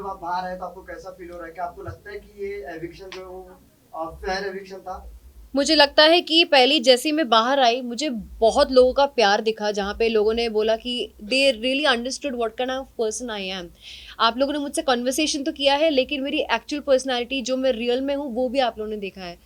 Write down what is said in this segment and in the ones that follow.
आप बाहर आए तो आपको कैसा फील हो रहा है? क्या आपको लगता है कि ये एविक्शन जो है वो फेयर एविक्शन था? मुझे लगता है कि पहली जैसे ही मैं बाहर आई मुझे बहुत लोगों का प्यार दिखा, जहाँ पे लोगों ने बोला कि they really understood what kind of person I am. आप लोगों ने मुझसे कन्वर्सेशन तो किया है, लेकिन मेरी एक्चुअल पर्सनालिटी जो मैं रियल में हूँ वो भी आप लोगों ने देखा है।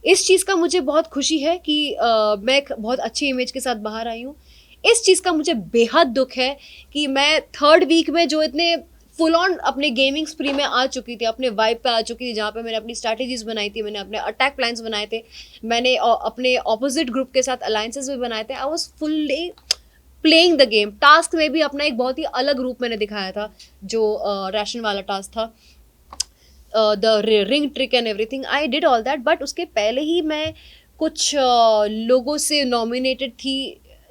इस चीज़ का मुझे बहुत खुशी है कि मैं एक बहुत अच्छी इमेज के साथ बाहर आई हूँ। इस चीज़ का मुझे बेहद दुख है कि मैं थर्ड वीक में जो इतने फुल ऑन अपने गेमिंग स्प्री में आ चुकी थी, अपने वाइब पे आ चुकी थी, जहाँ पे मैंने अपनी स्ट्रैटेजीज बनाई थी, मैंने अपने अटैक प्लान्स बनाए थे, मैंने अपने ऑपोजिट ग्रुप के साथ अलायंसेस भी बनाए थे। I was fully playing the game. Task में भी अपना एक बहुत ही अलग रूप मैंने दिखाया था, जो रैशन वाला टास्क था, the ring trick and everything. I did all that, but उसके पहले ही मैं कुछ लोगों से नॉमिनेटेड थी,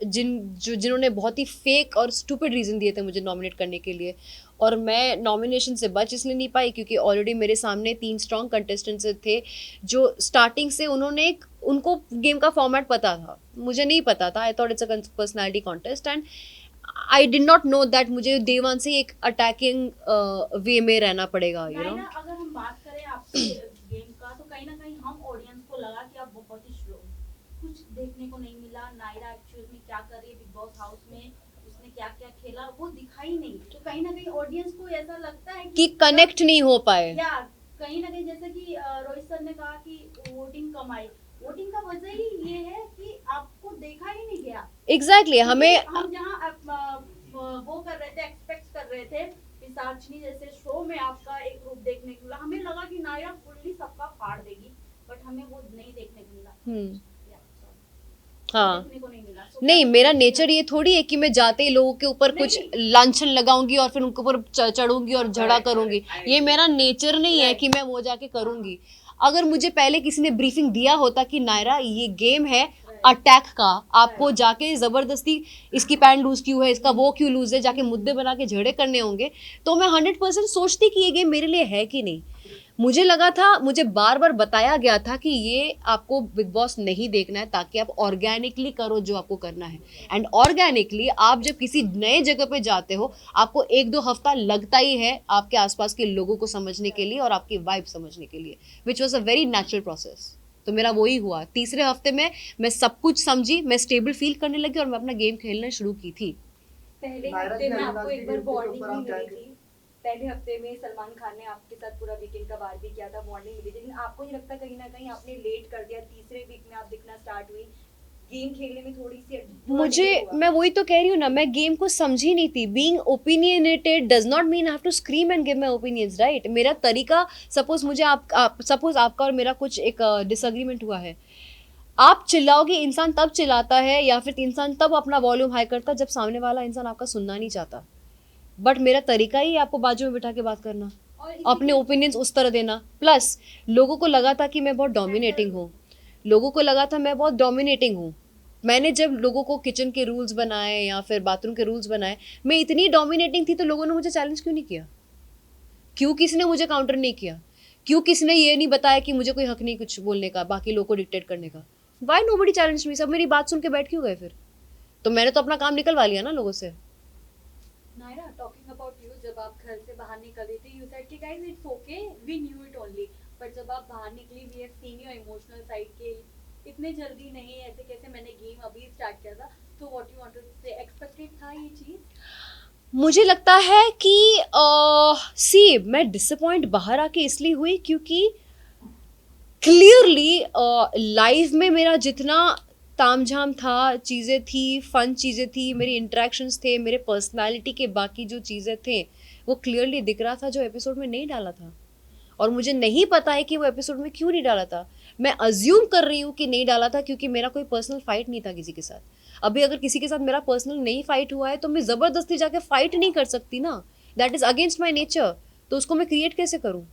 जिन्होंने बहुत ही फेक और स्टूपिड रीज़न दिए थे मुझे नॉमिनेट करने के लिए। और मैं नॉमिनेशन से बच इसलिए नहीं पाई क्योंकि ऑलरेडी मेरे सामने 3 स्ट्रॉन्ग कंटेस्टेंट्स थे, जो स्टार्टिंग से उनको गेम का फॉर्मेट पता था, मुझे नहीं पता था। I thought it's a personality contest, and I did not know that मुझे डे वन से एक अटैकिंग वे में रहना पड़ेगा, यू नो। नायरा, अगर हम बात करें आपके गेम का, तो कहीं ना कहीं हम ऑडियंस को लगा कि आप बहुत ही स्लो, कुछ देखने को नहीं मिला। नायरा एक्चुअल में क्या कर रही है बिग बॉस हाउस में, उसने क्या क्या खेला वो दिखाई नहीं। तो कहीं ना कहीं ऑडियंस को ऐसा लगता है कि कि कनेक्ट नहीं हो पाए। या कहीं ना कहीं, जैसे कि रोहित सर ने कहा कि वोटिंग कम आई। वोटिंग का वजह ही ये है कि आपको देखा ही नहीं गया। एग्जैक्टली exactly, क्योंकि हमें हम जहाँ वो कर रहे थे, एक्सपेक्ट कर रहे थे पिशाचनी जैसे शो में आपका एक रूप देखने को मिला, हमें लगा कि नायरा फुल्ली सबका फाड़ देगी, बट हमें वो नहीं देखने को मिला। या, sorry, वो हाँ, देखने को नहीं मिला। सो क्या नहीं, कुछ मेरा एक्सपीरियंस? नेचर ये थोड़ी है कि मैं जाते ही लोगों के ऊपर नहीं कुछ नहीं, लांछन लगाऊंगी और फिर उनके ऊपर चढ़ूंगी और झगड़ा करेक्ट करूंगी। करेक्ट, ये मेरा नेचर नहीं है कि मैं वो जाके करूंगी। अगर मुझे पहले किसी ने ब्रीफिंग दिया होता कि नायरा ये गेम है अटैक का, आपको जाके जबरदस्ती इसकी पैंट लूज क्यों है, इसका वो क्यों लूज है, जाके मुद्दे बना के झगड़े करने होंगे, तो मैं 100% सोचती कि ये गेम मेरे लिए है कि नहीं। मुझे लगा था, मुझे बार बार बताया गया था कि ये आपको बिग बॉस नहीं देखना है, ताकि आप ऑर्गेनिकली करो जो आपको करना है। एंड ऑर्गेनिकली आप जब किसी नए जगह पे जाते हो, आपको 1-2 हफ्ता लगता ही है आपके आसपास के लोगों को समझने के लिए और आपकी वाइब समझने के लिए, which was a very natural process. तो मेरा वही हुआ, तीसरे हफ्ते में मैं सब कुछ समझी, मैं स्टेबल फील करने लगी और मैं अपना गेम खेलना शुरू की थी। पहले नायरा हफ्ते जी, में अविनाश आपको की एक बार गिरफ्त के वार्निंग ऊपर भी आप क्या मिली थी। पहले हफ्ते में सलमान खान ने आपके साथ पूरा वीकेंड का वार भी किया था, वार्निंग मिली थी, लेकिन आपको नहीं लगता कहीं ना कहीं आपने लेट कर दिया? तीसरे वीक में आप दिखना स्टार्ट हुई, गेम खेलने में थोड़ा मुझे, डिले हुआ। मैं वही तो कह रही हूँ ना, मैं गेम को समझी नहीं थी। Being opinionated does not mean I have to scream and give my opinions, right? मेरा तरीका, सपोज मुझे सपोज आपका और मेरा कुछ एक डिसएग्रीमेंट हुआ है, आप चिल्लाओगे, इंसान तब चिल्लाता है या फिर इंसान तब अपना वॉल्यूम हाई करता है जब सामने वाला इंसान आपका सुनना नहीं चाहता। बट मेरा तरीका ही है आपको बाजू में बिठा के बात करना, और इसी अपने के ओपिनियंस उस तरह देना। प्लस लोगों को लगा था कि मैं बहुत डोमिनेटिंग हूँ, लोगों को लगा था मैं बहुत डोमिनेटिंग हूँ। मैंने जब लोगों को किचन के रूल्स बनाए या फिर बाथरूम के रूल्स बनाए, मैं इतनी डोमिनेटिंग थी तो लोगों ने मुझे चैलेंज क्यों नहीं किया? क्यों किसी ने मुझे काउंटर नहीं किया? क्यों किसी ने ये नहीं बताया कि मुझे कोई हक नहीं कुछ बोलने का, बाकी लोगों को डिक्टेट करने का? Why nobody challenge me? सब मेरी बात सुन के बैठ क्यों गए फिर? तो मैंने तो अपना काम निकलवा लिया ना लोगों से। नायरा, टॉकिंग अबाउट यू, जब आप घर से बाहर निकल रही थी, यू सेड कि guys it's okay, we knew it only, but जब आप बाहर निकली, we have seen your emotional side के इतने जल्दी नहीं, ऐसे कैसे, मैंने गेम अभी स्टार्ट किया था। तो व्हाट यू वांट टू से, एक्सपेक्टेड था ये चीज? मुझे लगता है कि सी मैं डिसअपॉइंट बाहर आके इसलिए हुई क्योंकि क्लियरली लाइफ में मेरा जितना तामझाम था, चीज़ें थी, फन चीज़ें थी, मेरी इंटरेक्शंस थे, मेरे पर्सनालिटी के बाकी जो चीज़ें थे, वो क्लियरली दिख रहा था जो एपिसोड में नहीं डाला था। और मुझे नहीं पता है कि वो एपिसोड में क्यों नहीं डाला था। मैं अज्यूम कर रही हूँ कि नहीं डाला था क्योंकि मेरा कोई पर्सनल फाइट नहीं था किसी के साथ। अभी अगर किसी के साथ मेरा पर्सनल नहीं फाइट हुआ है तो मैं ज़बरदस्ती जाके फाइट नहीं कर सकती ना, that is against my nature. तो उसको मैं क्रिएट कैसे करूँ?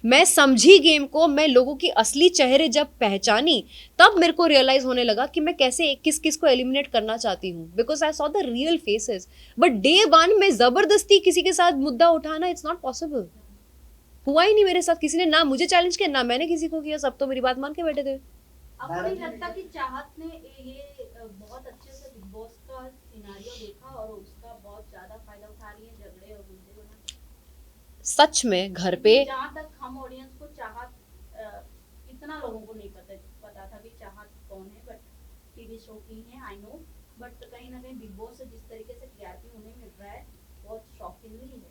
मैं समझी गेम को, मैं लोगों की असली चेहरे जब पहचानी, तब मेरे को रियलाइज होने लगा कि मैं कैसे किस किस को एलिमिनेट करना चाहती हूँ, because I saw the real faces. But day one में जबरदस्ती किसी के साथ मुद्दा उठाना, इट्स नॉट पॉसिबल। हुआ ही नहीं मेरे साथ, किसी ने ना मुझे चैलेंज किया ना मैंने किसी को किया, सब तो मेरी बात मान के बैठे थे। आपको नहीं लगता कि चाहत ने ये बहुत अच्छे से बिग बॉस का सिनेरियो देखा और उसका बहुत ज्यादा फायदा उठा रही है, झगड़े और मुद्दे बना? सच में घर पे जहाँ तक हम ऑडियंस को चाहत इतना लोगों को नहीं पता था कि चाहत कौन है, बट टीवी शो की है आई नो, बट कहीं ना कहीं बिग बॉस से जिस तरीके से टीआरपी उन्हें मिल रहा है बहुत शॉकिंगली है।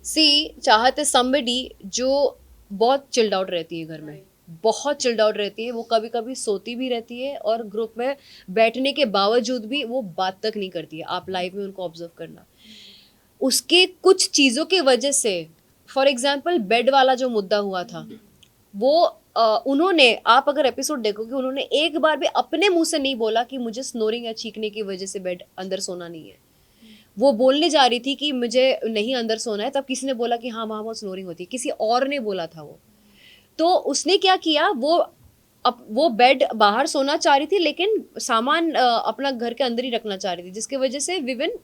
सी चाहत है somebody जो बहुत चिल्ड आउट रहती है घर में, बहुत चिल्ड आउट रहती है, वो कभी कभी सोती भी रहती है और ग्रुप में बैठने के बावजूद भी वो बात तक नहीं करती है। आप लाइव में उनको ऑब्जर्व करना, उसके कुछ चीज़ों की वजह से, फॉर एग्जाम्पल बेड वाला जो मुद्दा हुआ था वो उन्होंने, आप अगर एपिसोड देखोगे, उन्होंने एक बार भी अपने मुंह से नहीं बोला कि मुझे स्नोरिंग या चीखने की वजह से बेड अंदर सोना नहीं है। वो बोलने जा रही थी कि मुझे नहीं अंदर सोना है, तब किसी ने बोला कि हाँ वहाँ बहुत स्नोरिंग होती है, किसी और ने बोला था वो। तो उसने क्या किया, वो बेड बाहर सोना चाह रही थी लेकिन सामान अपना घर के अंदर ही रखना चाह रही थी, जिसकी वजह से विविन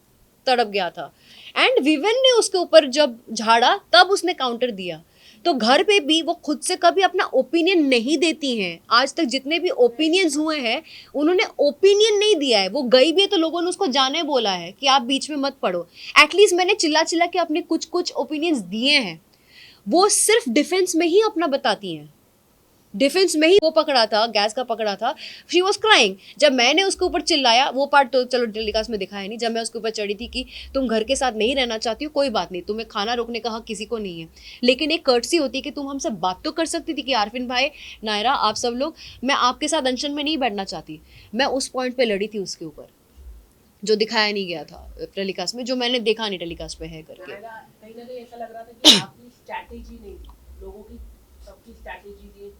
तड़प गया था। एंड विविन ने उसके ऊपर जब झाड़ा तब उसने काउंटर दिया। तो घर पे भी वो खुद से कभी अपना ओपिनियन नहीं देती हैं। आज तक जितने भी ओपिनियंस हुए हैं उन्होंने ओपिनियन नहीं दिया है। वो गई भी है तो लोगों ने उसको जाने बोला है कि आप बीच में मत पड़ो। एटलीस्ट मैंने चिल्ला चिल्ला के अपने कुछ कुछ ओपिनियंस दिए हैं। वो सिर्फ डिफेंस में ही अपना बताती हैं, डिफेंस में ही। वो पकड़ा था, गैस का पकड़ा था, शी वॉज क्राइंग। जब मैंने उसके ऊपर चिल्लाया, वो पार्ट तो चलो टेलीकास्ट में दिखाया नहीं, जब मैं उसके ऊपर चढ़ी थी कि तुम घर के साथ नहीं रहना चाहती हो, कोई बात नहीं, तुम्हें खाना रोकने का हक किसी को नहीं है, लेकिन एक कर्टसी होती है कि तुम हमसे बात तो कर सकती थी कि आरफिन भाई, नायरा, आप सब लोग, मैं आपके साथ अनशन में नहीं बैठना चाहती। मैं उस पॉइंट पर लड़ी थी उसके ऊपर, जो दिखाया नहीं गया था टेलीकास्ट में, जो मैंने देखा नहीं टेलीकास्ट में है करके। कहीं ना कहीं ऐसा लग रहा था कि आपकी स्ट्रैटेजी नहीं थी, लोगों की सबकी स्ट्रैटेजी थी।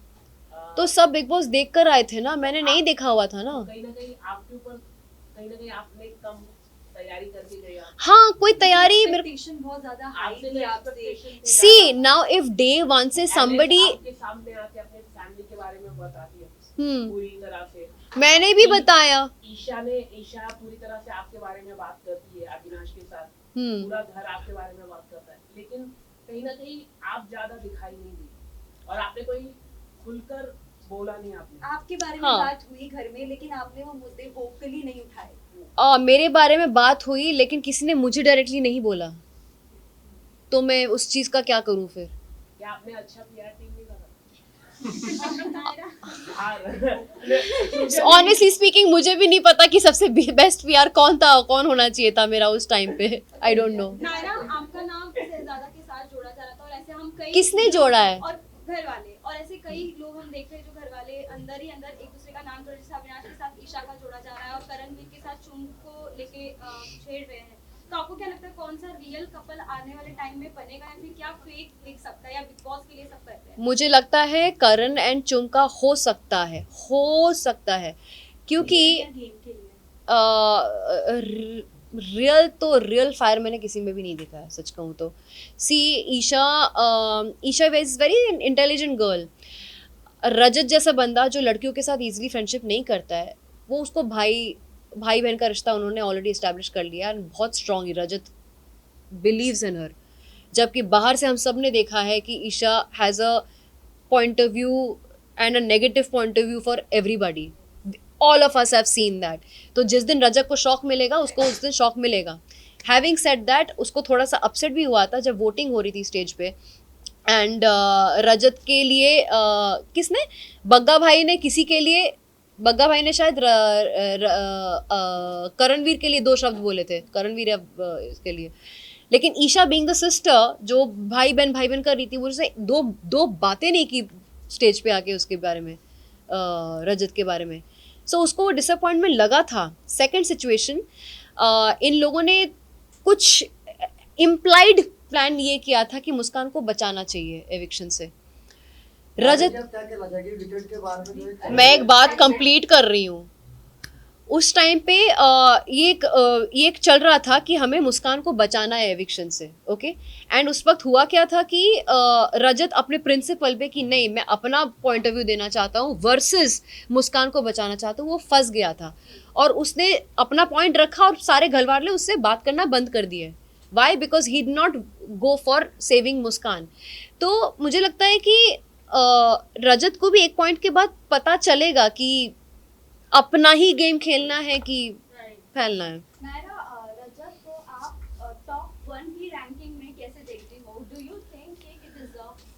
तो सब बिग बॉस देख कर आए थे ना, मैंने नहीं देखा हुआ था ना। कहीं ना कहीं आपके ऊपर, कहीं ना कहीं आपने कम तैयारी करके गए आप। हाँ, कोई तैयारी मेरे एक्सपेक्टेशन बहुत ज्यादा हाई आपसे थी तो आपसे। expectation थे सी ज्यादा। नाउ इफ डे वन से somebody, आपके सामने आके अपने फैमिली के बारे में बताती है हम्म, पूरी तरह से। मैंने भी बताया, ईशा पूरी तरह से आपके बारे में बात करती है अविनाश के साथ, पूरा घर आपके बारे में बात करता है, लेकिन कहीं ना कहीं आप ज्यादा दिखाई नहीं दी और आपने कोई खुलकर बोला नहीं। आपने आपके बारे में हाँ। बात हुई घर में, लेकिन आपने वो मुद्दे वोकली नहीं उठाए। मेरे बारे में बात हुई लेकिन किसी ने मुझे डायरेक्टली नहीं बोला, तो मैं उस चीज का क्या करूं फिर। क्या आपने अच्छा पीआर टीम नहीं लगा? ऑनेस्टली स्पीकिंग मुझे भी नहीं पता कि सबसे बेस्ट पीआर कौन था, कौन होना चाहिए था मेरा उस टाइम पे। आई डोंट नो नायरा, आपका नाम शहजादा के साथ जोड़ा जा रहा था और ऐसे हम कई किसने जोड़ा है। और घर वाले, और ऐसे कई लोग हम देख रहे हैं जो घर वाले अंदर ही अंदर एक दूसरे का नाम कर, जैसे अविनाश के साथ ईशा का जोड़ा जा रहा है और करणवीर के साथ चुम को लेके छेड़ रहे हैं। तो आपको क्या लगता है कौन सा रियल कपल आने वाले टाइम में बनेगा, या फिर क्या फेक दिख सकता है, या बिग बॉस के लिए सब कहते हैं? मुझे लगता है करण एंड चुम का हो सकता है क्योंकि गेम के लिए रियल फायर मैंने किसी में भी नहीं देखा है, सच कहूँ तो। See Isha is very intelligent girl. Rajat जैसा बंदा जो लड़कियों के साथ इजीली फ्रेंडशिप नहीं करता है, वो उसको भाई बहन का रिश्ता उन्होंने ऑलरेडी इस्टेब्लिश कर लिया एंड बहुत स्ट्रॉन्ग रजत बिलीव्स इन हर। जबकि बाहर से हम सब ने देखा है कि Isha has a point of view and a negative point of view for everybody. All of us have seen that. तो जिस दिन रजत को शौक मिलेगा उसको उस दिन शौक मिलेगा। हैविंग सेड दैट, उसको थोड़ा सा अपसेट भी हुआ था जब वोटिंग हो रही थी स्टेज पे, एंड रजत के लिए किसने, बग्गा भाई ने किसी के लिए, बग्गा भाई ने शायद करणवीर के लिए 2 शब्द बोले थे, करणवीर इसके लिए। लेकिन ईशा बीइंग द सिस्टर जो भाई बहन कर रही थी, वो उसने दो बातें नहीं की स्टेज पे आके उसके बारे में, रजत के बारे में। सो उसको वो डिसअपॉइंटमेंट लगा था। सेकंड सिचुएशन, इन लोगों ने कुछ इम्प्लाइड प्लान ये किया था कि मुस्कान को बचाना चाहिए एविक्शन से। रजत, क्या कहना चाहेंगे विकेट के बारे में? जो मैं एक बात कंप्लीट कर रही हूँ। उस टाइम पे ये एक चल रहा था कि हमें मुस्कान को बचाना है एविक्शन से, ओके। एंड उस वक्त हुआ क्या था कि रजत अपने प्रिंसिपल पे कि नहीं मैं अपना पॉइंट ऑफ व्यू देना चाहता हूँ वर्सेस मुस्कान को बचाना चाहता हूँ, वो फंस गया था और उसने अपना पॉइंट रखा और सारे घर वाले उससे बात करना बंद कर दिए। Why? Because he did not go for saving Muskan. तो मुझे लगता है कि रजत को भी एक पॉइंट के बाद पता चलेगा कि अपना ही गेम खेलना है कि फैलना है। नायरा, रजत को आप टॉप 1 की रैंकिंग में कैसे देखती हो? Do you think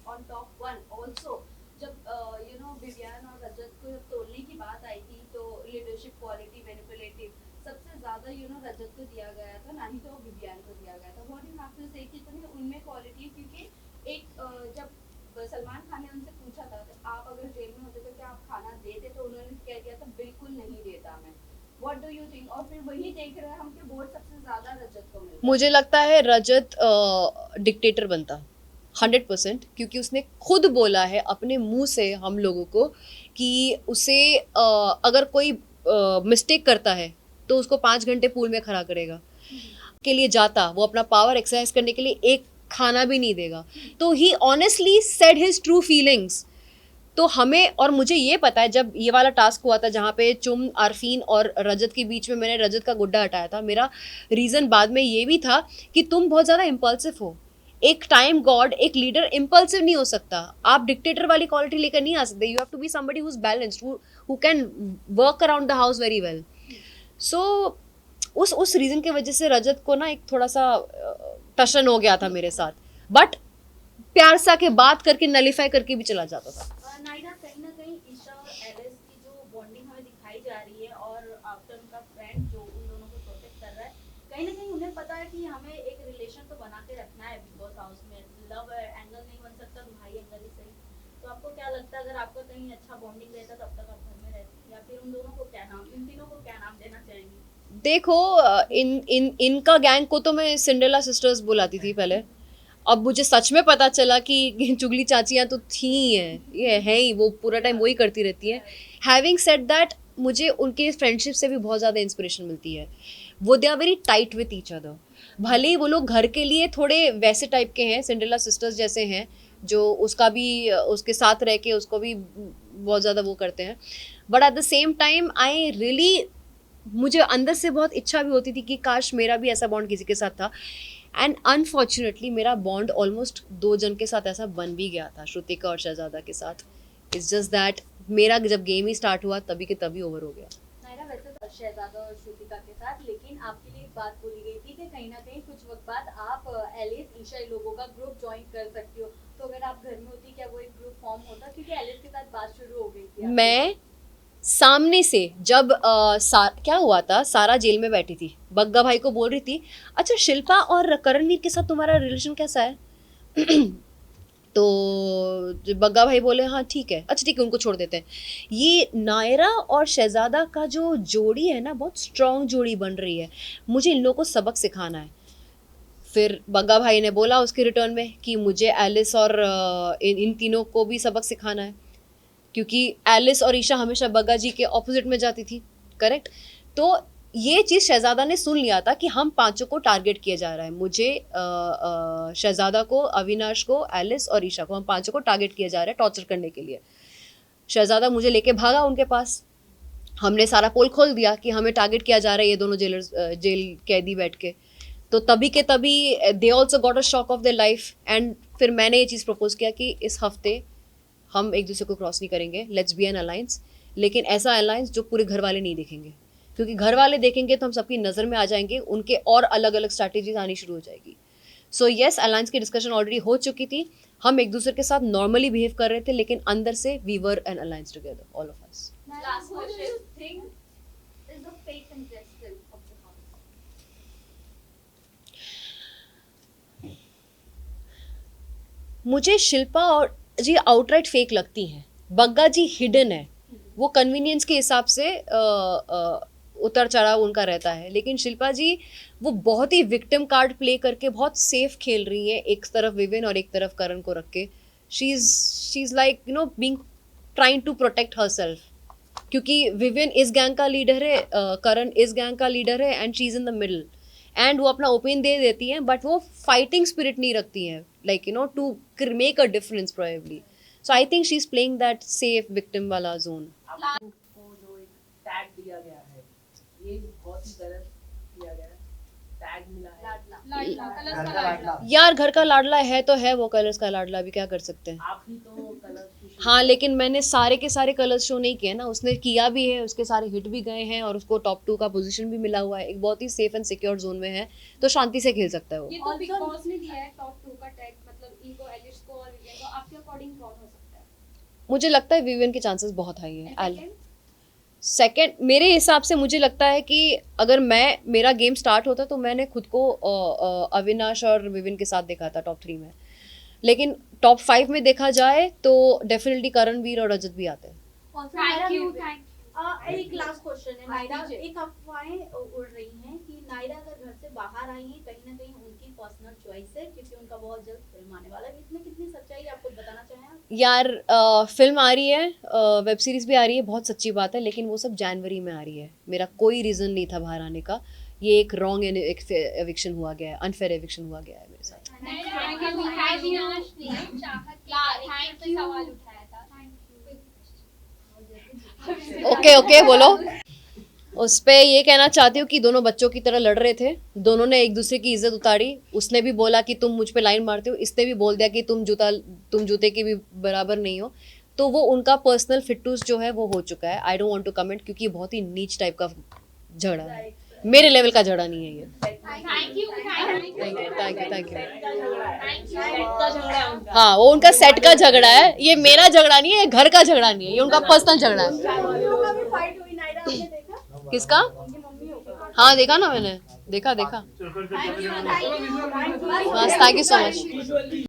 on top 1 also. जब विवियन और रजत को जब तोड़ने की बात आई थी तो लीडरशिप क्वालिटी, मैनिपुलेटिव सबसे ज्यादा रजत को दिया गया था, ना ही तो विवियन को दिया गया था. व्हाट यू हैव टू से कि उनमें क्वालिटी, क्योंकि एक जब सलमान खान ने उनसे पूछा था तो आप अगर जेल में होते तो क्या आप खाना देते, तो उन्होंने कह दिया था बिल्कुल नहीं देता मैं. What do you think? और फिर वही देख रहे हैं हम कि वोट सबसे ज्यादा रजत को मिल रहा है. मुझे लगता है रजत डिक्टेटर बनता 100%, क्योंकि उसने खुद बोला है अपने मुंह से हम लोगों को कि उसे अगर कोई मिस्टेक करता है तो उसको 5 घंटे पूल में खड़ा करेगा के लिए जाता, वो अपना पावर एक्सरसाइज करने के लिए एक खाना भी नहीं देगा. तो he honestly said his true feelings. तो हमें, और मुझे ये पता है जब ये वाला टास्क हुआ था जहाँ पे चुम, आरफीन और रजत के बीच में मैंने रजत का गुड्डा हटाया था, मेरा रीज़न बाद में ये भी था कि तुम बहुत ज़्यादा इम्पल्सिव हो. एक टाइम गॉड, एक लीडर इम्पल्सिव नहीं हो सकता. आप डिक्टेटर वाली क्वालिटी लेकर नहीं आ सकते. You have to be somebody who is balanced, who can work around the house very well. So उस रीज़न की वजह से रजत को ना एक थोड़ा सा टशन हो गया था मेरे साथ, बट प्यार से आके बात करके नलीफाई करके भी चला जाता था. नायरा, कहीं ना कहीं ईशा और एलिस की जो बॉन्डिंग हमें दिखाई जा रही है और आफ्टर उनका फ्रेंड जो उन दोनों को प्रोटेक्ट कर रहा है, कहीं ना कहीं उन्हें पता है कि हमें एक रिलेशन तो बना के रखना है बिग बॉस हाउस में. लव एंगल नहीं बन सकता तो भाई एंगल ही सही. तो आपको क्या लगता है, अगर आपका कहीं अच्छा बॉन्डिंग रहता तब तक आप घर में रहते, या फिर उन दोनों को क्या नाम, इन तीनों को क्या नाम देना चाहेंगे? देखो, इनका गैंग को तो मैं सिंड्रेला सिस्टर्स बुलाती थी पहले. अब मुझे सच में पता चला कि चुगली चाचियाँ तो थी ही हैं, ये है ही, वो पूरा टाइम वही करती रहती हैं. हैविंग सेड दैट, मुझे उनके फ्रेंडशिप से भी बहुत ज़्यादा इंस्पिरेशन मिलती है. वो they are very tight with each other. भले ही वो लोग घर के लिए थोड़े वैसे टाइप के हैं, सिंड्रेला सिस्टर्स जैसे हैं, जो उसका भी उसके साथ रह के उसको भी बहुत ज़्यादा वो करते हैं, but at the same time I really, मुझे अंदर से बहुत इच्छा भी होती थी कि काश मेरा भी ऐसा बॉन्ड किसी के साथ था. एंड अनफॉर्चुनेटली मेरा बॉन्ड ऑलमोस्ट 2 जन के साथ ऐसा बन भी गया था, श्रुतिका और शहजादा के साथ. इट्स जस्ट दैट मेरा जब गेम ही स्टार्ट हुआ तभी के तभी ओवर हो गया. नायरा, वैसे तो शहजादा और श्रुतिका के साथ, लेकिन आपके लिए एक बात बोली गई थी कि कहीं ना कहीं कुछ वक्त बाद आप एलिस, ईशा लोगों का ग्रुप ज्वाइन कर सकती हो. तो अगर आप घर में होती, क्या वो एक ग्रुप फॉर्म होता? क्योंकि एलिस के साथ बात शुरू हो गई थी. मैं सामने से जब क्या हुआ था, सारा जेल में बैठी थी, बग्गा भाई को बोल रही थी, अच्छा शिल्पा और करणवीर के साथ तुम्हारा रिलेशन कैसा है? तो बग्गा भाई बोले हाँ ठीक है, अच्छा ठीक है, उनको छोड़ देते हैं. ये नायरा और शहजादा का जो जोड़ी है ना, बहुत स्ट्रॉन्ग जोड़ी बन रही है. मुझे इन लोगों को सबक सिखाना है. फिर बग्गा भाई ने बोला उसके रिटर्न में कि मुझे एलिस और इन तीनों को भी सबक सिखाना है, क्योंकि एलिस और ईशा हमेशा बग्गा जी के ऑपोजिट में जाती थी, करेक्ट. तो ये चीज़ शहजादा ने सुन लिया था कि हम 5 को टारगेट किया जा रहा है. मुझे शहजादा को, अविनाश को, एलिस और ईशा को, हम 5 को टारगेट किया जा रहा है टॉर्चर करने के लिए. शहजादा मुझे लेके भागा उनके पास. हमने सारा पोल खोल दिया कि हमें टारगेट किया जा रहा है, ये दोनों जेल कैदी बैठ के. तो तभी के तभी they also got a shock of their life. And फिर मैंने ये चीज़ प्रपोज किया कि इस हफ्ते हम एक दूसरे को क्रॉस नहीं करेंगे, लेट्स बी एन अलायंस. लेकिन ऐसा अलायंस जो पूरे घर वाले नहीं देखेंगे, क्योंकि घर वाले देखेंगे तो हम सबकी नज़र में आ जाएंगे, उनके और अलग अलग स्ट्रैटेजीज आनी शुरू हो जाएगी. सो येस, अलायंस की डिस्कशन ऑलरेडी हो चुकी थी. हम एक दूसरे के साथ नॉर्मली बिहेव कर रहे थे, लेकिन अंदर से we were an alliance together, all of us. Last Who do question. you think Is the fake contestant of the house? मुझे शिल्पा और जी आउटराइट फेक लगती हैं. बग्गा जी हिडन है, वो कन्वीनियंस के हिसाब से उतर चढ़ाव उनका रहता है. लेकिन शिल्पा जी वो बहुत ही विक्टिम कार्ड प्ले करके बहुत सेफ खेल रही है, एक तरफ विविन और एक तरफ करण को रख के. She is like being trying to protect herself, क्योंकि विविन इस गैंग का लीडर है, करण इस गैंग का लीडर है, and she is in the middle. And वो अपना ओपिनियन दे देती हैं, बट वो फाइटिंग स्पिरिट नहीं रखती हैं, like to make a difference probably. So I think she is playing that safe victim वाला जोन. आपको जो एक टैग दिया गया है, ये बहुत ही गलत किया गया है. टैग मिला है, लाडला, कलर्स घर का का लाडला. लाडला. यार घर का लाडला है तो है, वो कलर्स का लाडला, अभी क्या कर सकते हैं. आप भी तो कलर हाँ, लेकिन मैंने सारे के सारे कलर्स शो नहीं किए ना, उसने किया भी है, उसके सारे हिट भी गए हैं और उसको टॉप 2 का पोजीशन भी मिला हुआ है, एक बहुत ही सेफ एंड सिक्योर जोन में है, तो शांति से खेल सकता है वो. ये तो बिग बॉस ने दिया है टॉप 2 का टैग, मतलब ईगो एलिश को और विवियन को, आपके अकॉर्डिंग कौन हो सकता है? मुझे लगता है विवियन के चांसेस बहुत हाई है। Second? सेकंड मेरे हिसाब से मुझे लगता है कि अगर मेरा गेम स्टार्ट होता तो मैंने खुद को अविनाश और विविन के साथ देखा था टॉप 3 में, लेकिन टॉप 5 में देखा जाए तो डेफिनेटली करणवीर और रजत भी आते हैं। Thank you. एक लास्ट क्वेश्चन है नायरा, कीजिए। एक अफवाहें उड़ रही हैं कि नायरा अगर घर से बाहर आई हैं कहीं ना कहीं उनकी पर्सनल चॉइस है, क्योंकि उनका बहुत जल्द फिल्म आने वाला है। इसमें कितनी सच्चाई है, आप कुछ बताना चाहें आप? यार फिल्म आ रही है, वेब सीरीज भी आ रही है, बहुत सच्ची बात है, लेकिन वो सब जनवरी में आ रही है। मेरा कोई रीज़न नहीं था बाहर आने का, ये एक रॉन्ग एविक्शन हुआ गया है, अनफेयर एविक्शन हुआ गया है मेरे साथ। अविनाश ने चाहत के कैरेक्टर पे सवाल उठाया था। ओके बोलो। उस पे ये कहना चाहती हूँ कि दोनों बच्चों की तरह लड़ रहे थे, दोनों ने एक दूसरे की इज्जत उतारी। उसने भी बोला कि तुम मुझ पे लाइन मारते हो, इसने भी बोल दिया कि तुम जूते की भी बराबर नहीं हो। तो वो उनका पर्सनल फिटूस जो है वो हो चुका है। I don't want to comment, क्योंकि बहुत ही नीच टाइप का झगड़ा है, मेरे लेवल का झगड़ा नहीं है ये। Thank you. Thank you. का झगड़ा है उनका। हाँ, वो उनका सेट का झगड़ा है, ये मेरा झगड़ा नहीं है, ये घर का झगड़ा नहीं है, ये उनका पर्सनल झगड़ा है। फाइट हुई नायरा, आपने देखा? किसका? उनकी मम्मी होगा। हाँ देखा ना मैंने, देखा। Thank you. बस, थैंक यू सो मच।